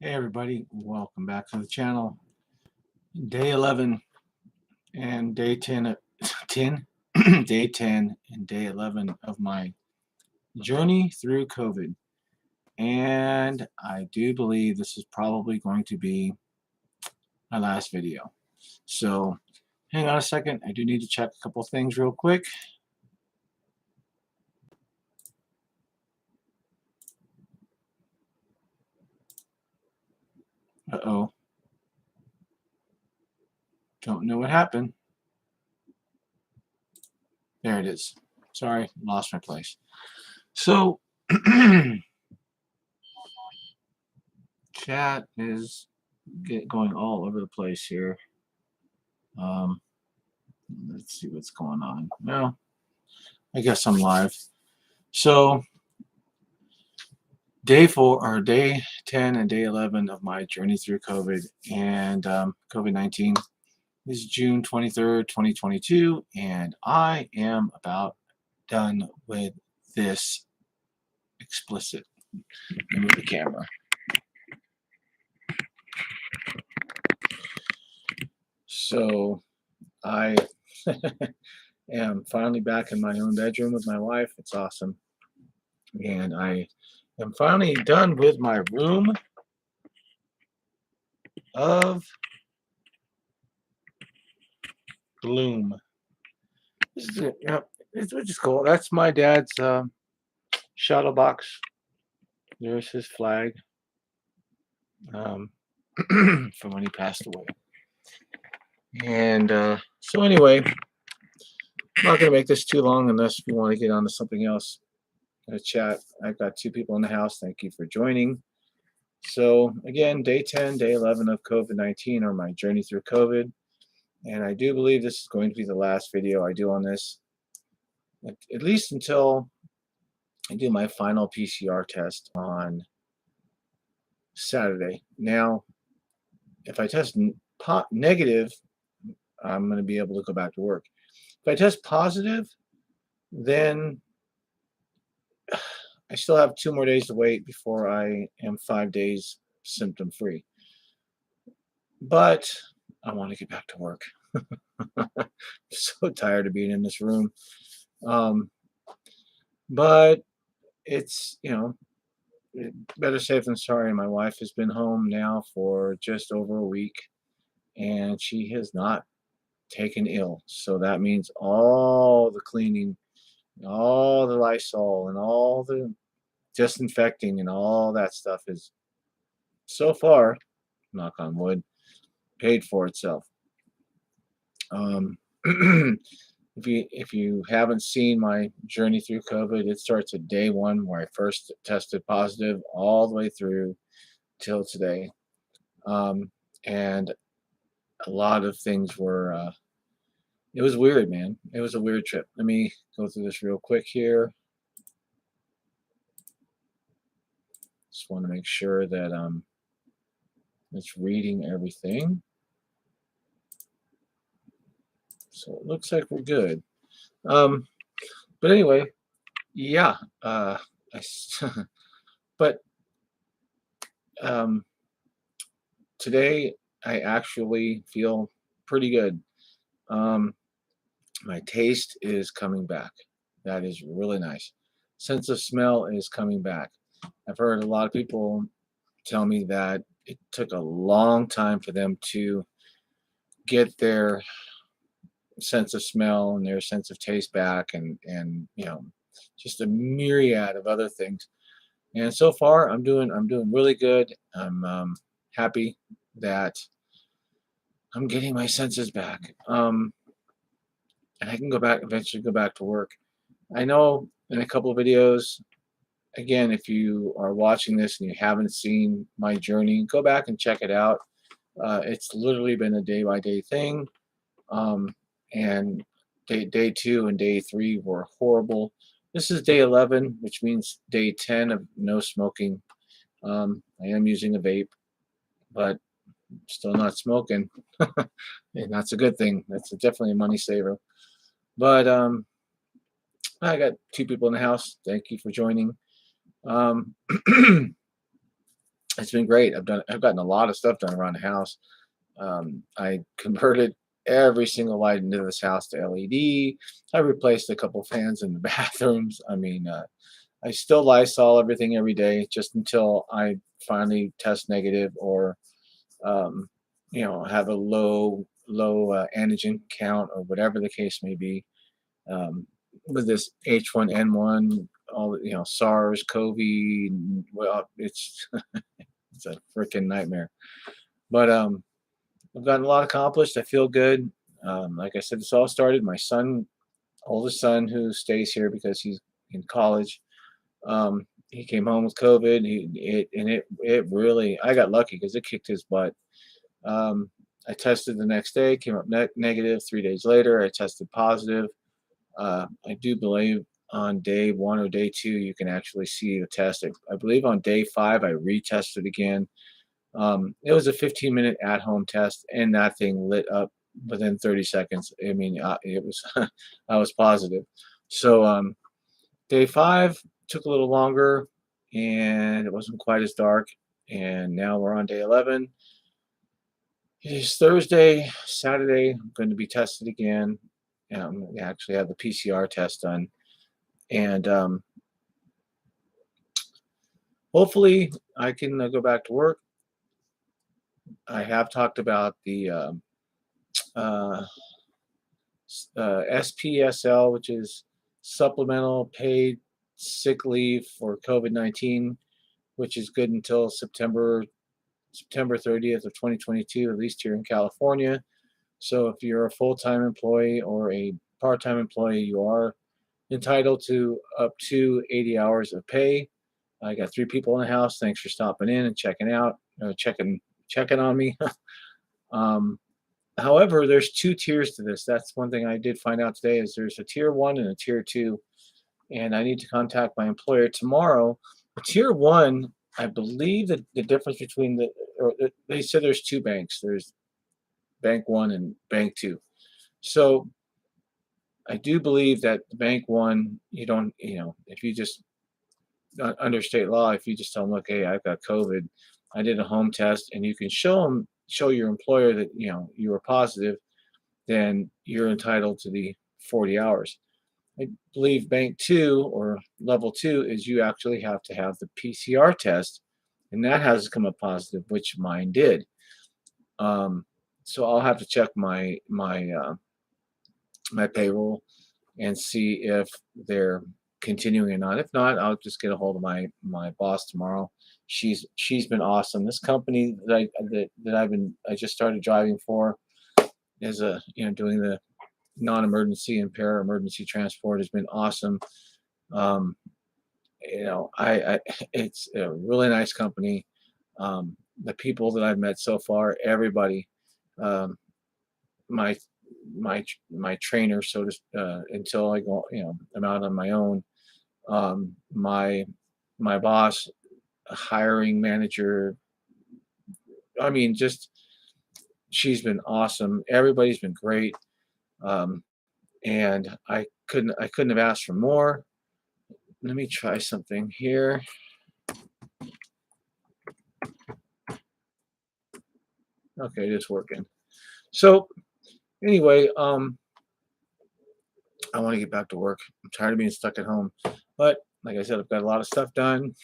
Hey everybody, welcome back to the channel. Day 11 and day 10, 10 day 10 and day 11 of my journey through COVID. And I do believe this is probably going to be my last video. So hang on a second, I do need to check a couple things real quick. Uh-oh. Don't know what happened. There it is. Sorry, lost my place. So chat is going all over the place here. Let's see what's going on. Well, I guess I'm live. So day 10 and day 11 of my journey through COVID and COVID-19 is June 23rd, 2022, and I am about done with this explicit. Move the camera. So I am finally back in my own bedroom with my wife. It's awesome. And I am finally done with my room of gloom. This is it. Yep. It's which is cool. That's my dad's shadow box. There's his flag from when he passed away. And so anyway, I'm not going to make this too long unless you want to get on to something else in the chat. I've got two people in the house. Thank you for joining. So again, day 10, day 11 of COVID-19 or my journey through COVID. And I do believe this is going to be the last video I do on this, at least until I do my final PCR test on Saturday. Now, if I test negative, I'm going to be able to go back to work. If I test positive, then I still have 2 more days to wait before I am 5 days symptom free. But I want to get back to work. I'm so tired of being in this room. But it's, better safe than sorry. My wife has been home now for just over a week, and she has not taken ill. So that means all the cleaning, all the Lysol, and all the disinfecting and all that stuff is, so far, knock on wood, paid for itself. If you haven't seen my journey through COVID, it starts at day 1 where I first tested positive all the way through till today. And a lot of things were, it was weird, man. It was a weird trip. Let me go through this real quick here. Just want to make sure that it's reading everything. So it looks like we're good. But anyway, yeah. But today I actually feel pretty good. My taste is coming back. That is really nice. Sense of smell is coming back. I've heard a lot of people tell me that it took a long time for them to get their sense of smell and their sense of taste back, and just a myriad of other things. And so far I'm doing really good. I'm happy that I'm getting my senses back, and I can eventually go back to work. I know in a couple of videos, again, if you are watching this and you haven't seen my journey, go back and check it out. It's literally been a day-by-day thing. And day 2 and day 3 were horrible. This is day 11, which means day 10 of no smoking. I am using a vape, but still not smoking. And that's a good thing. That's definitely a money saver. But I got 2 people in the house. Thank you for joining. It's been great. I've gotten a lot of stuff done around the house. I converted every single light into this house to LED. I replaced a couple fans in the bathrooms. I mean, I still Lysol everything every day just until I finally test negative or um, have a low antigen count or whatever the case may be. Um, with this H1N1, all SARS, COVID, well, it's a freaking nightmare. But I've gotten a lot accomplished. I feel good. Like I said, this all started. My son, oldest son, who stays here because he's in college. He came home with COVID. It really. I got lucky because it kicked his butt. Um, I tested the next day, came up negative. 3 days later, I tested positive. I do believe on day one or day two, you can actually see the test. I believe on day five, I retested again. It was a 15-minute at-home test, and that thing lit up within 30 seconds. I mean, it was I was positive. So day five took a little longer, and it wasn't quite as dark. And now we're on day 11. It is Thursday, Saturday. I'm going to be tested again. I actually have the PCR test done, and hopefully I can go back to work. I have talked about the uh, SPSL, which is supplemental paid sick leave for COVID-19, which is good until September 30th of 2022, at least here in California. So if you're a full-time employee or a part-time employee, you are entitled to up to 80 hours of pay. I got 3 people in the house. Thanks for stopping in and checking out, checking on me. um, However, there's 2 tiers to this. That's one thing I did find out today is there's a tier 1 and a tier 2, and I need to contact my employer tomorrow. The tier 1, I believe that the difference between they said there's 2 banks. There's bank 1 and bank 2. So I do believe that the bank 1, you don't, if you just under state law, if you just tell them, look, hey, I've got COVID, I did a home test, and you can show your employer that you were positive, then you're entitled to the 40 hours. I believe bank 2 or level 2 is you actually have to have the PCR test, and that has to come up positive, which mine did. So I'll have to check my payroll and see if they're continuing or not. If not, I'll just get a hold of my boss tomorrow. She's been awesome. This company I just started driving for is doing the non-emergency and para-emergency transport has been awesome. Um, I it's a really nice company. The people that I've met so far, everybody, um, my my trainer, so to until I go, I'm out on my own. My boss, hiring manager. I mean, just she's been awesome. Everybody's been great. Um, and I couldn't have asked for more. Let me try something here. Okay, it's working. So anyway, I want to get back to work. I'm tired of being stuck at home. But like I said, I've got a lot of stuff done.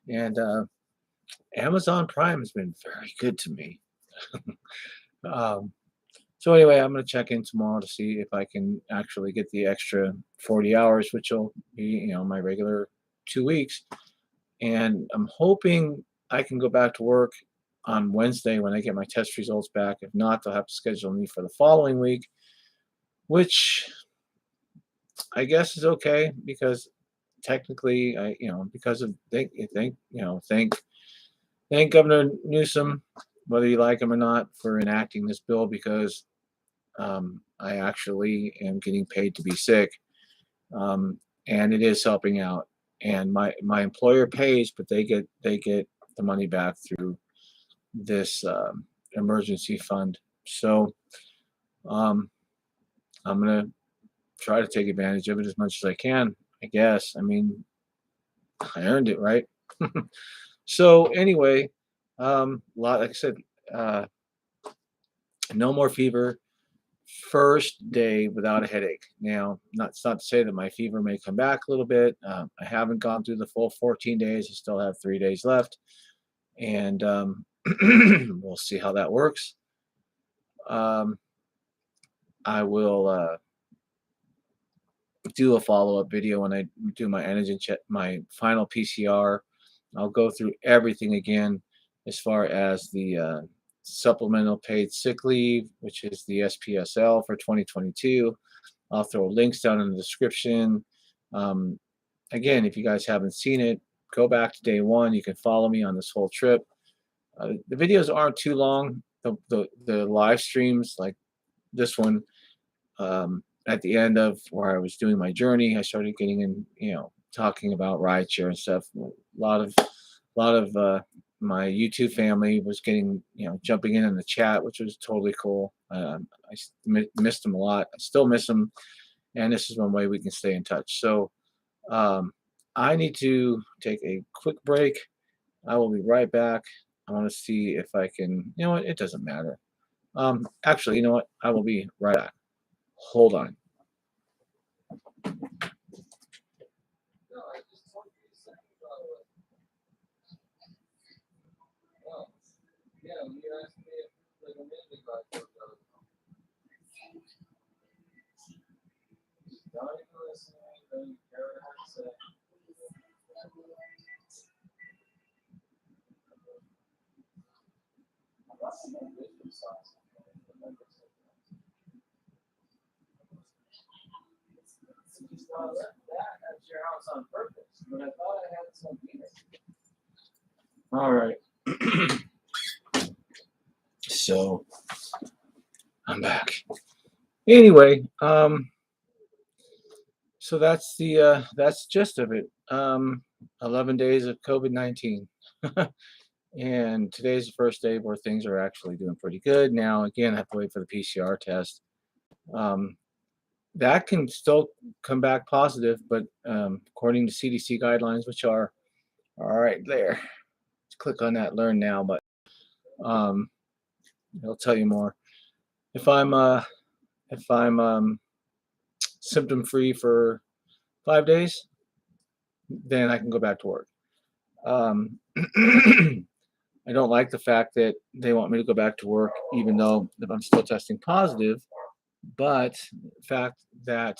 And Amazon Prime has been very good to me. Um, so anyway, I'm going to check in tomorrow to see if I can actually get the extra 40 hours, which will be, my regular 2 weeks. And I'm hoping I can go back to work on Wednesday when I get my test results back. If not, they'll have to schedule me for the following week, which I guess is okay because technically, because of thank Governor Newsom, whether you like him or not, for enacting this bill because I actually am getting paid to be sick, and it is helping out. And my employer pays, but they get the money back through this emergency fund. So um, I'm gonna try to take advantage of it as much as I can. I guess. I mean, I earned it, right? So anyway, like I said, uh, no more fever. First day without a headache. Now, it's not to say that my fever may come back a little bit. I haven't gone through the full 14 days. I still have 3 days left, and we'll see how that works. Um, I will do a follow-up video when I do my antigen check, my final PCR. I'll go through everything again as far as the supplemental paid sick leave, which is the SPSL for 2022. I'll throw links down in the description. Um, Again, if you guys haven't seen it, go back to day one. You can follow me on this whole trip. The videos aren't too long. The live streams like this one, at the end of where I was doing my journey, I started getting in, talking about rideshare and stuff. A lot of my YouTube family was getting, jumping in the chat, which was totally cool. Missed them a lot. I still miss them, and this is one way we can stay in touch. So um, I need to take a quick break. I will be right back. I want to see if I can. You know what? It doesn't matter. Actually, you know what? I will be right back. Hold on. No, I just told you a second ago. Oh, yeah, you asked me if like a minute ago I told you. Don't even listen to me. Don't even care what I have to say. I'm not going to do sauce. Just not let that at your house on purpose. But I thought I had some peanuts. All right. So I'm back. Anyway, so that's the gist of it. 11 days of COVID-19. And today's the first day where things are actually doing pretty good. Now, again, I have to wait for the PCR test. Um, that can still come back positive, but according to CDC guidelines, which are all right there, click on that Learn Now, but um, it'll tell you more. If I'm symptom free for 5 days, then I can go back to work. Um, I don't like the fact that they want me to go back to work, even though I'm still testing positive. But the fact that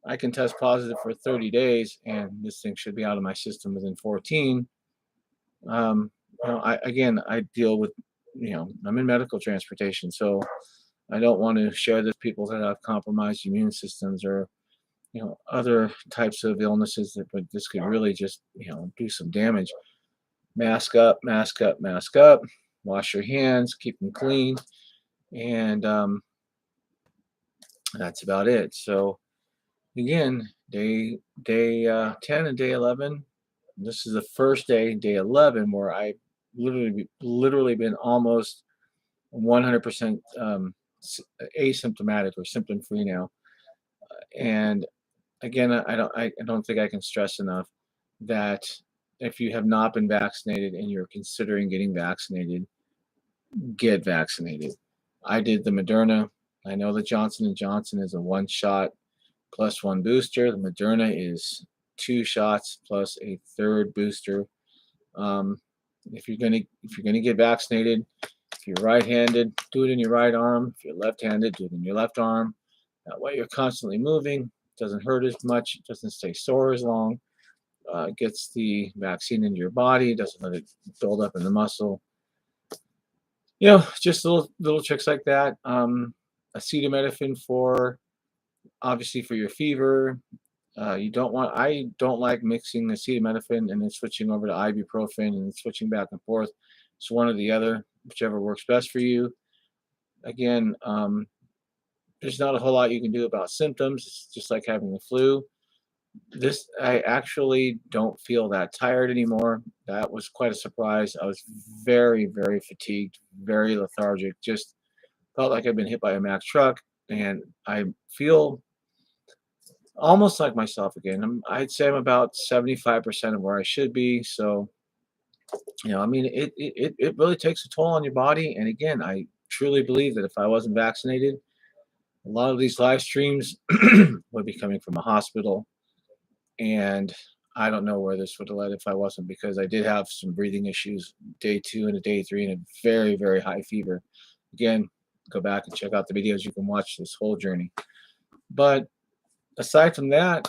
I can test positive for 30 days and this thing should be out of my system within 14. I deal with, I'm in medical transportation, so I don't want to share this with people that have compromised immune systems or, other types of illnesses that but this could really just, do some damage. Mask up, mask up, mask up. Wash your hands, keep them clean, and that's about it. So again, day 10 and day 11. This is the first day 11, where I literally been almost 100% asymptomatic or symptom free now. And again, I don't think I can stress enough that if you have not been vaccinated and you're considering getting vaccinated, get vaccinated. I did the Moderna. I know the Johnson and Johnson is a one shot plus one booster. The Moderna is two shots plus a third booster. Um, if you're gonna get vaccinated, if you're right-handed, do it in your right arm. If you're left-handed, do it in your left arm. That way, you're constantly moving. It doesn't hurt as much. It doesn't stay sore as long. Gets the vaccine into your body. Doesn't let it build up in the muscle. Just little tricks like that. Acetaminophen for obviously for your fever. I don't like mixing acetaminophen and then switching over to ibuprofen and switching back and forth. It's one or the other, whichever works best for you. Again, there's not a whole lot you can do about symptoms. It's just like having the flu. I actually don't feel that tired anymore. That was quite a surprise. I was very, very fatigued, very lethargic. Just felt like I've been hit by a Mack truck, and I feel almost like myself again. I'd say I'm about 75% of where I should be. So I mean, it really takes a toll on your body. And again, I truly believe that if I wasn't vaccinated, a lot of these live streams would be coming from a hospital. And I don't know where this would have led if I wasn't, because I did have some breathing issues day 2 and a day 3 and a very, very high fever. Again, go back and check out the videos. You can watch this whole journey. But aside from that,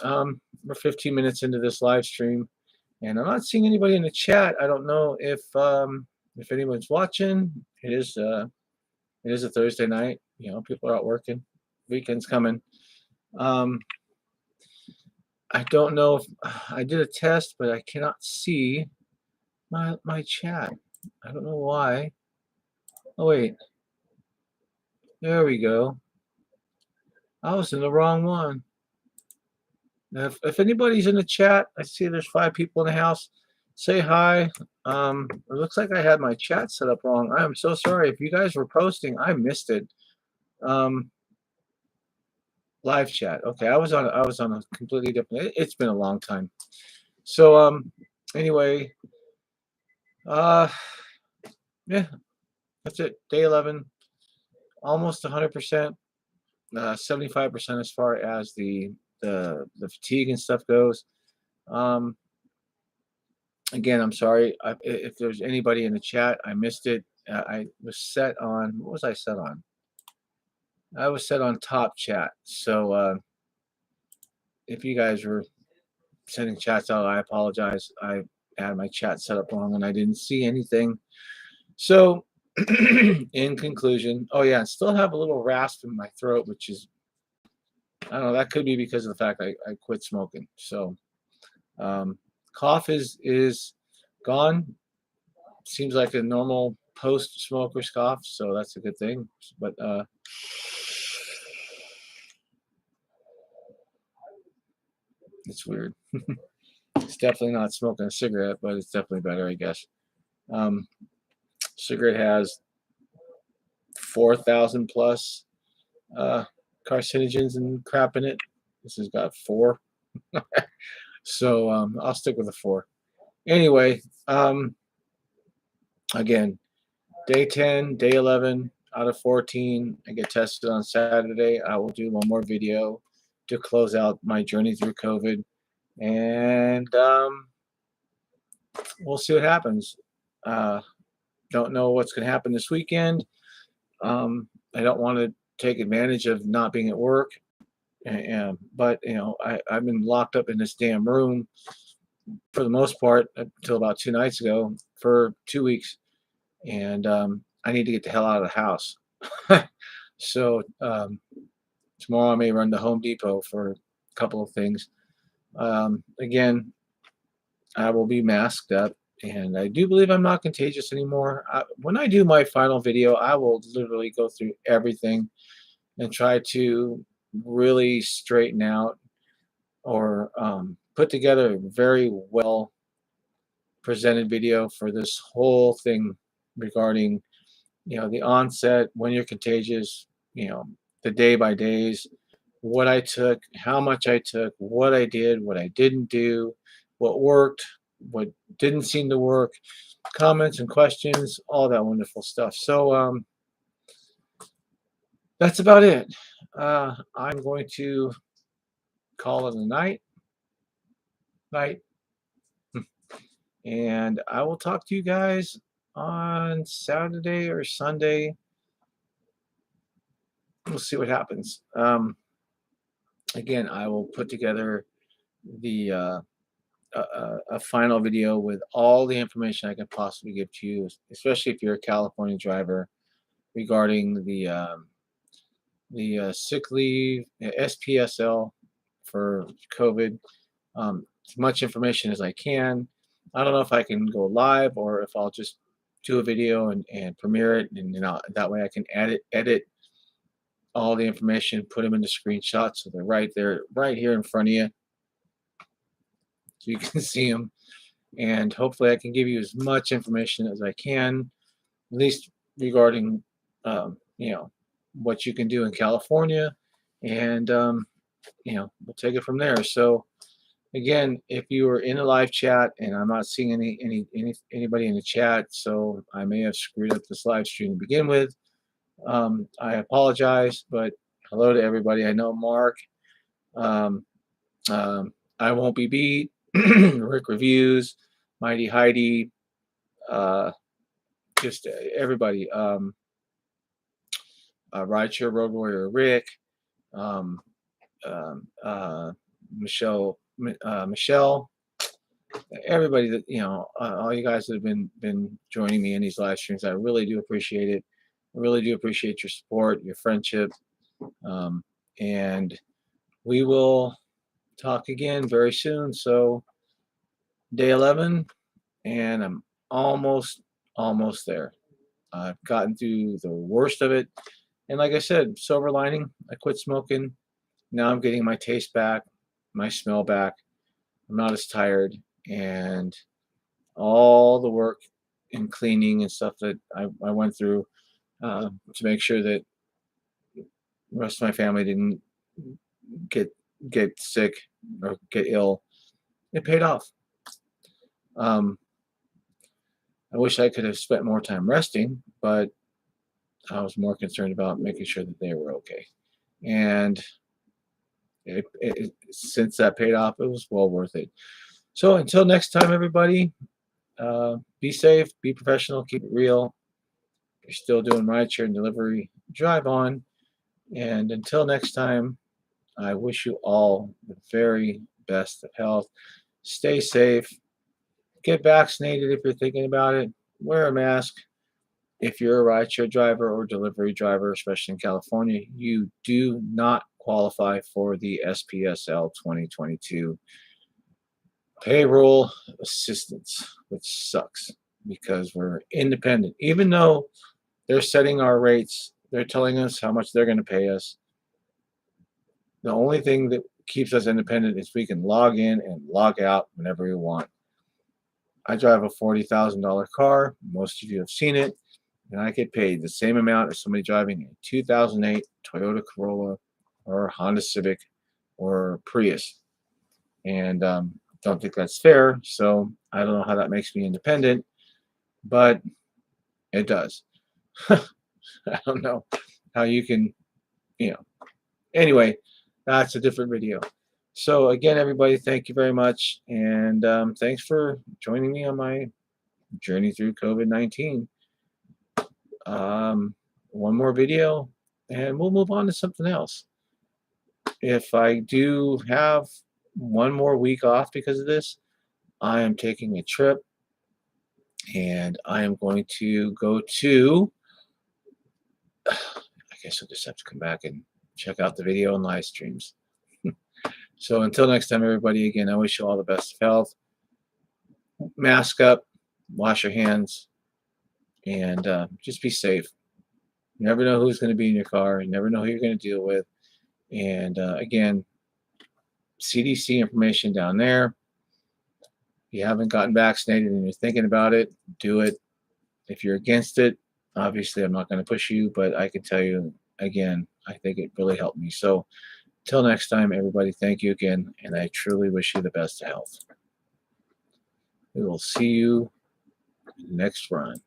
we're 15 minutes into this live stream, and I'm not seeing anybody in the chat. I don't know if anyone's watching. It is a Thursday night. People are out working. Weekend's coming. Um, I don't know if I did a test, but I cannot see my chat. I don't know why. Oh wait, there we go. I was in the wrong one. If anybody's in the chat, I see there's 5 people in the house. Say hi. It looks like I had my chat set up wrong. I am so sorry. If you guys were posting, I missed it. Live chat. Okay, I was on a completely different. It's been a long time. So anyway, uh yeah, that's it. Day 11, almost 100%, 75% as far as the fatigue and stuff goes. Um, Again, I'm sorry if there's anybody in the chat. I missed it. I was set on. What was I set on? I was set on top chat. So if you guys were sending chats out, I apologize. I had my chat set up wrong and I didn't see anything. So in conclusion, oh yeah, I still have a little rasp in my throat, which is, I don't know, that could be because of the fact I quit smoking. So cough is gone. Seems like a normal post-smoker's cough, so that's a good thing. But it's weird. It's definitely not smoking a cigarette, but it's definitely better, I guess. Um, Cigarette has 4,000 plus carcinogens and crap in it. This has got 4. So I'll stick with the 4. Anyway, again, day 10, day 11 out of 14. I get tested on Saturday. I will do one more video to close out my journey through COVID. And we'll see what happens. Don't know what's going to happen this weekend. I don't want to take advantage of not being at work. But I've been locked up in this damn room for the most part until about 2 nights ago for 2 weeks, and I need to get the hell out of the house. So tomorrow I may run to Home Depot for a couple of things. Again, I will be masked up, and I do believe I'm not contagious anymore. When I do my final video, I will literally go through everything and try to really straighten out or put together a very well presented video for this whole thing regarding the onset, when you're contagious, the day by days, what I took, how much I took, what I did, what I didn't do, what worked, what didn't seem to work, comments and questions, all that wonderful stuff. So that's about it. I'm going to call it a night. And I will talk to you guys on Saturday or Sunday. We'll see what happens. Again, I will put together the a final video with all the information I can possibly give to you, especially if you're a California driver, regarding the sick leave, SPSL for COVID. As much information as I can. I don't know if I can go live or if I'll just do a video and premiere it, and that way I can edit all the information, put them into screenshots so they're right there, right here in front of you, so you can see them. And hopefully I can give you as much information as I can, at least regarding what you can do in California, and we'll take it from there. So Again, if you are in a live chat and I'm not seeing anybody in the chat, so I may have screwed up this live stream to begin with. I apologize, but hello to everybody. I know Mark. Um, I won't be beat. Rick reviews, Mighty Heidi, uh, just everybody. Rideshare Road Warrior Rick, um, Michelle, Michelle, everybody that all you guys that have been joining me in these live streams. I really do appreciate it. I really do appreciate your support, your friendship, and we will talk again very soon. So day 11, and I'm almost there. I've gotten through the worst of it, and like I said, silver lining. I quit smoking. Now I'm getting my taste back, my smell back. I'm not as tired, and all the work and cleaning and stuff that I went through to make sure that the rest of my family didn't get get sick or get ill, it paid off. Um, I wish I could have spent more time resting, but I was more concerned about making sure that they were okay. And since that paid off, it was well worth it. So until next time, everybody, be safe, be professional, keep it real. If you're still doing rideshare and delivery, drive on. And until next time, I wish you all the very best of health. Stay safe. Get vaccinated if you're thinking about it. Wear a mask. If you're a rideshare driver or delivery driver, especially in California, you do not qualify for the SPSL 2022 payroll assistance, which sucks because we're independent. Even though they're setting our rates, they're telling us how much they're going to pay us. The only thing that keeps us independent is we can log in and log out whenever we want. I drive a $40,000 car. Most of you have seen it. And I get paid the same amount as somebody driving a 2008 Toyota Corolla or Honda Civic or Prius. And don't think that's fair. So I don't know how that makes me independent, but it does. I don't know how you can, you know. Anyway, that's a different video. So again, everybody, thank you very much. And thanks for joining me on my journey through COVID-19. One more video and we'll move on to something else. If I do have one more week off because of this, I am taking a trip and I am going to go to, I guess I'll just have to come back and check out the video and live streams. So until next time, everybody, again, I wish you all the best of health. Mask up, wash your hands, and just be safe. You never know who's going to be in your car. You never know who you're going to deal with. And again, CDC information down there. If you haven't gotten vaccinated and you're thinking about it, do it. If you're against it, obviously I'm not going to push you, but I can tell you, again, I think it really helped me. So until next time, everybody, thank you again, and I truly wish you the best of health. We will see you next run.